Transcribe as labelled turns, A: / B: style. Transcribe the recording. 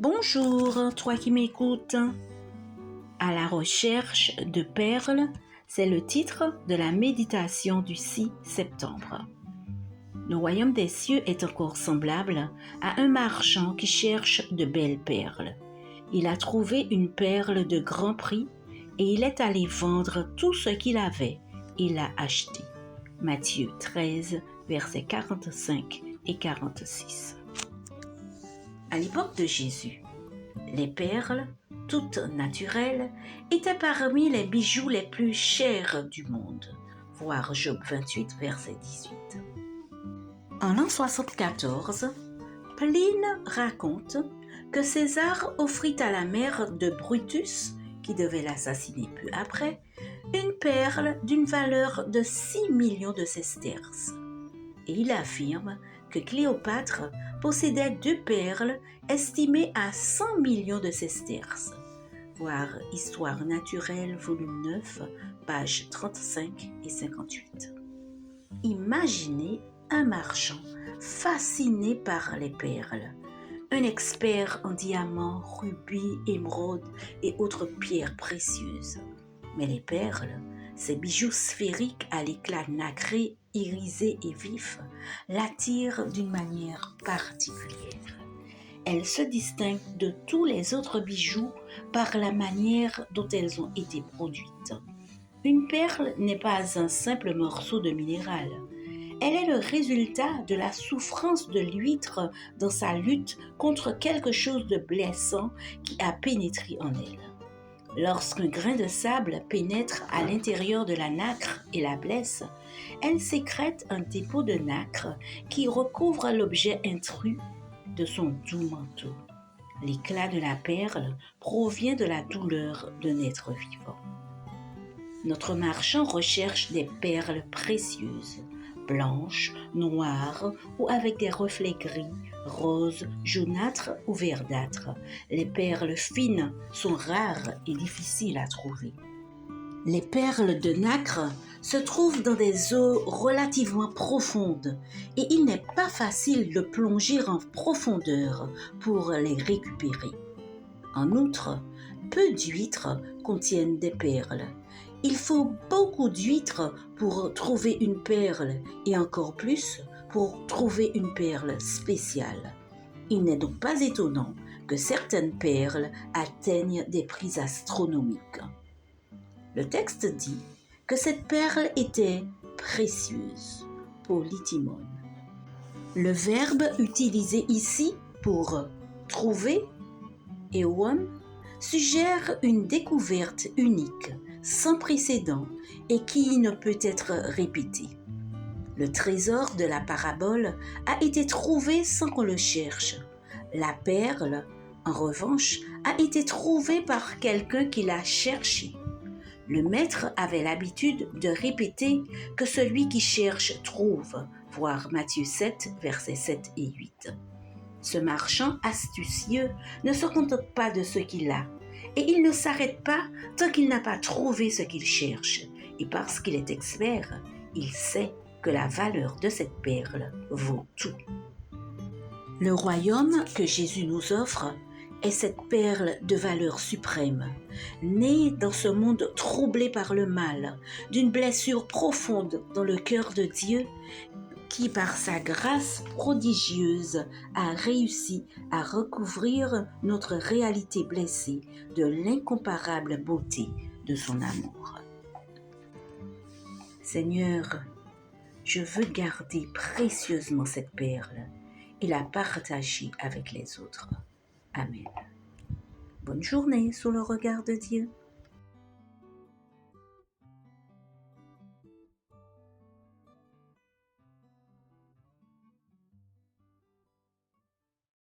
A: Bonjour, toi qui m'écoutes. À la recherche de perles, c'est le titre de la méditation du 6 septembre. Le royaume des cieux est encore semblable à un marchand qui cherche de belles perles. Il a trouvé une perle de grand prix et il est allé vendre tout ce qu'il avait et l'a acheté. Matthieu 13, versets 45 et 46. À l'époque de Jésus, les perles, toutes naturelles, étaient parmi les bijoux les plus chers du monde. Voir Job 28, verset 18. En l'an 74, Pline raconte que César offrit à la mère de Brutus, qui devait l'assassiner peu après, une perle d'une valeur de 6 millions de sesterces. Et il affirme que Cléopâtre possédait 2 perles estimées à 100 millions de sesterces. Voir Histoire naturelle, volume 9, pages 35 et 58. Imaginez un marchand fasciné par les perles, un expert en diamants, rubis, émeraudes et autres pierres précieuses. Mais les perles, ces bijoux sphériques à l'éclat nacré, irisé et vif, l'attirent d'une manière particulière. Elles se distinguent de tous les autres bijoux par la manière dont elles ont été produites. Une perle n'est pas un simple morceau de minéral. Elle est le résultat de la souffrance de l'huître dans sa lutte contre quelque chose de blessant qui a pénétré en elle. Lorsqu'un grain de sable pénètre à l'intérieur de la nacre et la blesse, elle sécrète un dépôt de nacre qui recouvre l'objet intrus de son doux manteau. L'éclat de la perle provient de la douleur d'un être vivant. Notre marchand recherche des perles précieuses, blanches, noires ou avec des reflets gris, roses, jaunâtres ou verdâtres. Les perles fines sont rares et difficiles à trouver. Les perles de nacre se trouvent dans des eaux relativement profondes et il n'est pas facile de plonger en profondeur pour les récupérer. En outre, peu d'huîtres contiennent des perles. Il faut beaucoup d'huîtres pour trouver une perle et encore plus pour trouver une perle spéciale. Il n'est donc pas étonnant que certaines perles atteignent des prix astronomiques. Le texte dit que cette perle était précieuse, polytimon. Le verbe utilisé ici pour trouver, euon, suggère une découverte unique, sans précédent et qui ne peut être répétée. Le trésor de la parabole a été trouvé sans qu'on le cherche. La perle, en revanche, a été trouvée par quelqu'un qui l'a cherchée. Le maître avait l'habitude de répéter que celui qui cherche trouve, voir Matthieu 7, versets 7 et 8. Ce marchand astucieux ne se contente pas de ce qu'il a, et il ne s'arrête pas tant qu'il n'a pas trouvé ce qu'il cherche. Et parce qu'il est expert, il sait que la valeur de cette perle vaut tout. Le royaume que Jésus nous offre est cette perle de valeur suprême, née dans ce monde troublé par le mal, d'une blessure profonde dans le cœur de Dieu, qui par sa grâce prodigieuse a réussi à recouvrir notre réalité blessée de l'incomparable beauté de son amour. Seigneur, je veux garder précieusement cette perle et la partager avec les autres. Amen. Bonne journée sous le regard de Dieu.